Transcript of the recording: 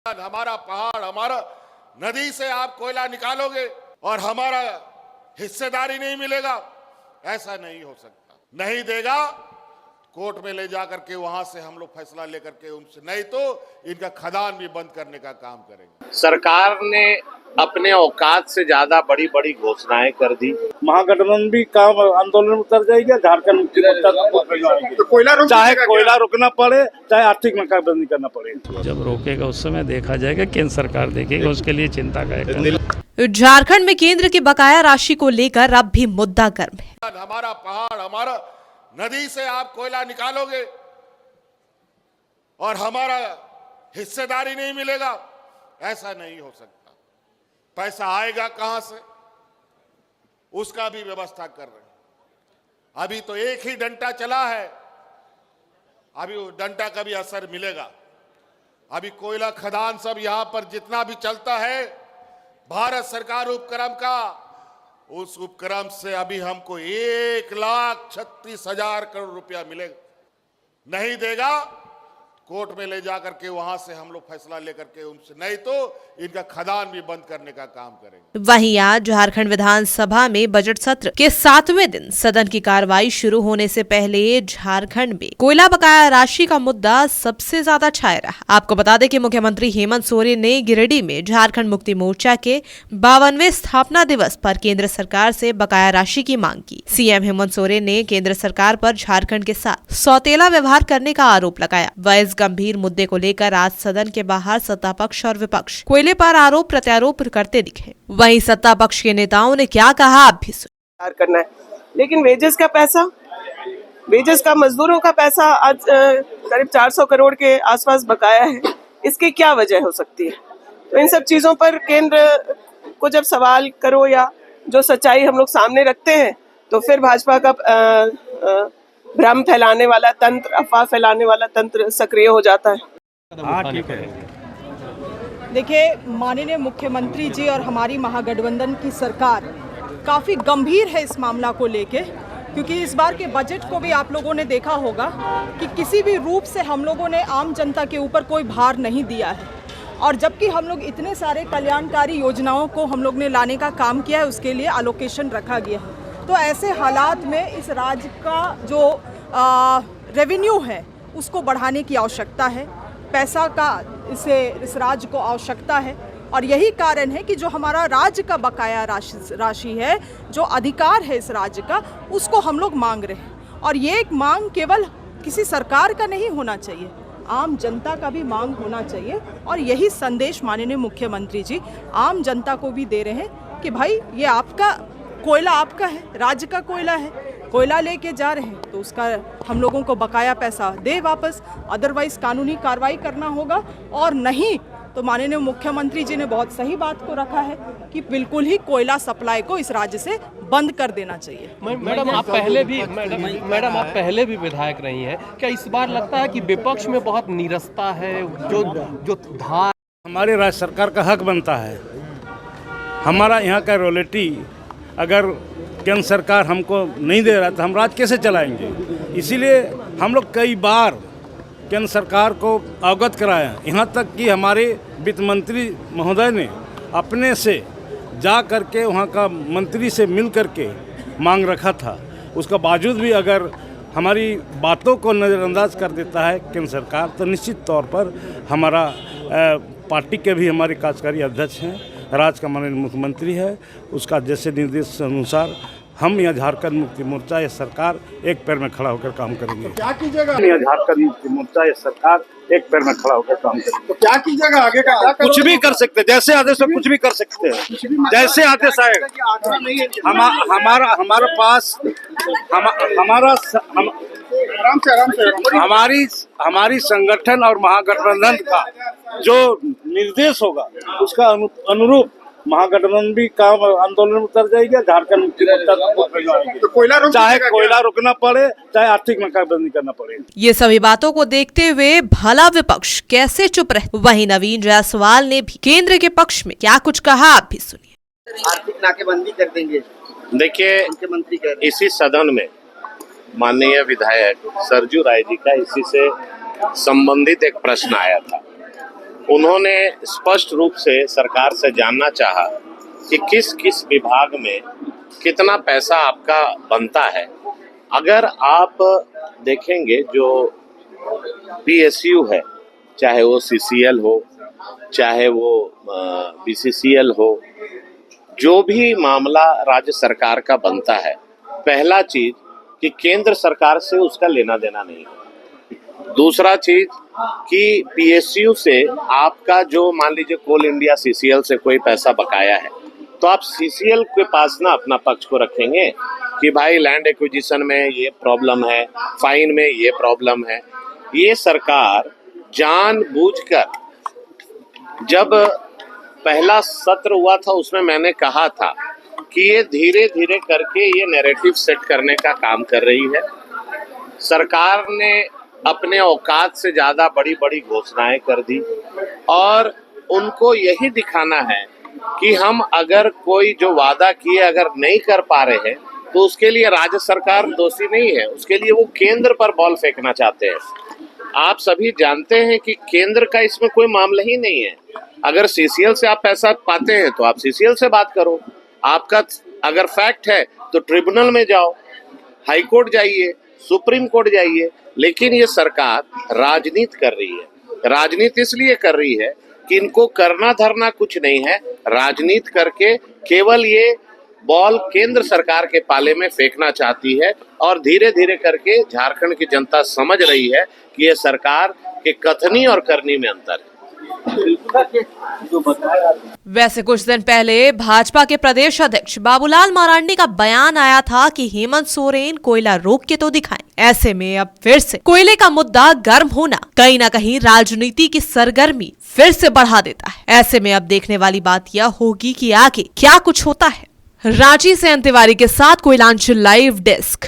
हमारा पहाड़, हमारा नदी से आप कोयला निकालोगे और हमारा हिस्सेदारी नहीं मिलेगा, ऐसा नहीं हो सकता। नहीं देगा, कोर्ट में ले जाकर के वहां से हम लोग फैसला लेकर के उनसे, नहीं तो इनका खदान भी बंद करने का काम करेंगे। सरकार ने अपने औकात से ज्यादा बड़ी बड़ी घोषणाएं कर दी। महागठबंधन भी काम आंदोलन में उतर जाएगी, झारखंड मुक्ति मोर्चा तो चाहे कोयला रोकना पड़े, चाहे आर्थिक नाकाबंदी करना पड़े। जब रोकेगा उस समय देखा जाएगा, केंद्र सरकार देखेगा, उसके लिए चिंता का। झारखंड में केंद्र की बकाया राशि को लेकर अब भी मुद्दा गर्म है। हमारा पहाड़, हमारा नदी से आप कोयला निकालोगे और हमारा हिस्सेदारी नहीं मिलेगा, ऐसा नहीं हो सकता। पैसा आएगा कहां से, उसका भी व्यवस्था कर रहे हैं। अभी तो एक ही डंडा चला है, अभी वो डंडा का भी असर मिलेगा। अभी कोयला खदान सब यहां पर जितना भी चलता है, भारत सरकार उपक्रम का, उस उपक्रम से अभी हमको 1,36,000 करोड़ रुपया मिलेगा। नहीं देगा, कोर्ट में ले जाकर के वहां से हम लोग फैसला लेकर के उनसे, नहीं तो इनका खदान भी बंद करने का काम करेंगे। वहीं आज झारखंड विधानसभा में बजट सत्र के 7वें दिन सदन की कार्रवाई शुरू होने से पहले झारखंड में कोयला बकाया राशि का मुद्दा सबसे ज्यादा छाया रहा। आपको बता दें कि मुख्यमंत्री हेमंत सोरेन ने गिरिडीह में झारखंड मुक्ति मोर्चा के 52वें स्थापना दिवस पर केंद्र सरकार से बकाया राशि की मांग की। सीएम हेमंत सोरेन ने केंद्र सरकार पर झारखंड के साथ सौतेला व्यवहार करने का आरोप लगाया। वह इस गंभीर मुद्दे को लेकर आज सदन के बाहर सत्ता पक्ष और विपक्ष कोयले पर आरोप प्रत्यारोप करते दिखे। वहीं सत्ता पक्ष के नेताओं ने क्या कहा, आप भी सुनिए। करना है, लेकिन वेजेस का पैसा, वेजेस का, मजदूरों का पैसा आज करीब 400 करोड़ के आसपास बकाया है। इसकी क्या वजह हो सकती है? तो इन सब चीजों पर केंद्र को जब सवाल करो या जो सच्चाई हम लोग सामने रखते हैं, तो फिर भाजपा का भ्रम फैलाने वाला तंत्र, अफवाह फैलाने वाला तंत्र सक्रिय हो जाता है। देखिए, माननीय मुख्यमंत्री जी और हमारी महागठबंधन की सरकार काफ़ी गंभीर है इस मामला को लेके, क्योंकि इस बार के बजट को भी आप लोगों ने देखा होगा कि किसी भी रूप से हम लोगों ने आम जनता के ऊपर कोई भार नहीं दिया है। और जबकि हम लोग इतने सारे कल्याणकारी योजनाओं को हम लोग ने लाने का काम किया है, उसके लिए एलोकेशन रखा गया है। तो ऐसे हालात में इस राज्य का जो रेवेन्यू है उसको बढ़ाने की आवश्यकता है, पैसा का इस राज्य को आवश्यकता है। और यही कारण है कि जो हमारा राज्य का बकाया राशि है, जो अधिकार है इस राज्य का, उसको हम लोग मांग रहे हैं। और ये एक मांग केवल किसी सरकार का नहीं होना चाहिए, आम जनता का भी मांग होना चाहिए। और यही संदेश माननीय मुख्यमंत्री जी आम जनता को भी दे रहे हैं कि भाई ये आपका कोयला, आपका है, राज्य का कोयला है, कोयला लेके जा रहे हैं तो उसका हम लोगों को बकाया पैसा दे वापस, अदरवाइज कानूनी कार्रवाई करना होगा। और नहीं तो माननीय मुख्यमंत्री जी ने बहुत सही बात को रखा है कि बिल्कुल ही कोयला सप्लाई को इस राज्य से बंद कर देना चाहिए। मैडम आप पहले भी विधायक रही हैं, क्या इस बार लगता है कि विपक्ष में बहुत नीरसता है? जो धार हमारे राज्य सरकार का हक बनता है, हमारा यहाँ का रॉयल्टी अगर केंद्र सरकार हमको नहीं दे रहा तो हम राज्य कैसे चलाएंगे? इसीलिए हम लोग कई बार केंद्र सरकार को अवगत कराया, यहाँ तक कि हमारे वित्त मंत्री महोदय ने अपने से जा करके वहाँ का मंत्री से मिल करके मांग रखा था। उसका बावजूद भी अगर हमारी बातों को नज़रअंदाज कर देता है केंद्र सरकार, तो निश्चित तौर पर हमारा पार्टी के भी हमारे कार्यकारी अध्यक्ष हैं, राज्य का माननीय मुख्यमंत्री है, उसका जैसे निर्देश अनुसार हम यहाँ झारखंड मुक्ति मोर्चा या सरकार एक पैर में खड़ा होकर काम करेंगे। तो क्या कीजिएगा? यहाँ झारखंड मुक्ति मोर्चा या सरकार एक पैर में खड़ा होकर काम करेंगे। तो क्या कीजिएगा आगे का? कुछ भी कर सकते हैं, जैसे आदेश कुछ भी कर सकते हैं, जैसे आदेश आएगा। हमारा पास हमारी संगठन और महागठबंधन का जो निर्देश होगा उसका अनुरूप महागठबंधन भी काम आंदोलन में उतर जाएगी, झारखंड मुक्ति मोर्चा तो चाहे कोयला रोकना पड़े, चाहे आर्थिक नाकाबंदी करना पड़े। ये सभी बातों को देखते हुए भला विपक्ष कैसे चुप रहे? वहीं नवीन जायसवाल ने भी केंद्र के पक्ष में क्या कुछ कहा, आप भी सुनिए। आर्थिक नाकेबंदी कर देंगे, देखिए, मुख्यमंत्री कह रहे हैं। इसी सदन में माननीय विधायक सरजू राय जी का इसी से संबंधित एक प्रश्न आया था। उन्होंने स्पष्ट रूप से सरकार से जानना चाहा कि किस किस विभाग में कितना पैसा आपका बनता है। अगर आप देखेंगे जो PSU है, चाहे वो CCL हो, चाहे वो BCCL हो, जो भी मामला राज्य सरकार का बनता है, पहला चीज कि केंद्र सरकार से उसका लेना देना नहीं है। दूसरा चीज कि PSU से आपका जो मान लीजिए कोल इंडिया CCL से कोई पैसा बकाया है, तो आप CCL के पास ना अपना पक्ष को रखेंगे कि भाई लैंड एक्विजिशन में ये प्रॉब्लम है, फाइन में ये प्रॉब्लम है। ये सरकार जानबूझकर, जब पहला सत्र हुआ था उसमें मैंने कहा था कि ये धीरे धीरे करके ये नैरेटिव सेट करने का काम कर रही है। सरकार ने अपने औकात से ज्यादा बड़ी बड़ी घोषणाएं कर दी और उनको यही दिखाना है कि हम अगर कोई जो वादा किए अगर नहीं कर पा रहे हैं तो उसके लिए राज्य सरकार दोषी नहीं है, उसके लिए वो केंद्र पर बॉल फेंकना चाहते हैं। आप सभी जानते हैं कि केंद्र का इसमें कोई मामला ही नहीं है। अगर CCL से आप पैसा पाते हैं तो आप CCL से बात करो, आपका अगर फैक्ट है तो ट्रिब्यूनल में जाओ, हाई कोर्ट जाइए, सुप्रीम कोर्ट जाइए। लेकिन ये सरकार राजनीति कर रही है। राजनीति इसलिए कर रही है कि इनको करना धरना कुछ नहीं है, राजनीति करके केवल ये बॉल केंद्र सरकार के पाले में फेंकना चाहती है और धीरे धीरे करके झारखंड की जनता समझ रही है कि ये सरकार के कथनी और करनी में अंतर है। वैसे कुछ दिन पहले भाजपा के प्रदेश अध्यक्ष बाबूलाल मरांडी का बयान आया था कि हेमंत सोरेन कोयला रोक के तो दिखाएं। ऐसे में अब फिर से कोयले का मुद्दा गर्म होना कहीं ना कहीं राजनीति की सरगर्मी फिर से बढ़ा देता है। ऐसे में अब देखने वाली बात यह होगी कि आगे क्या कुछ होता है। रांची से अंतिवारी के साथ कोयलांचल लाइव डेस्क।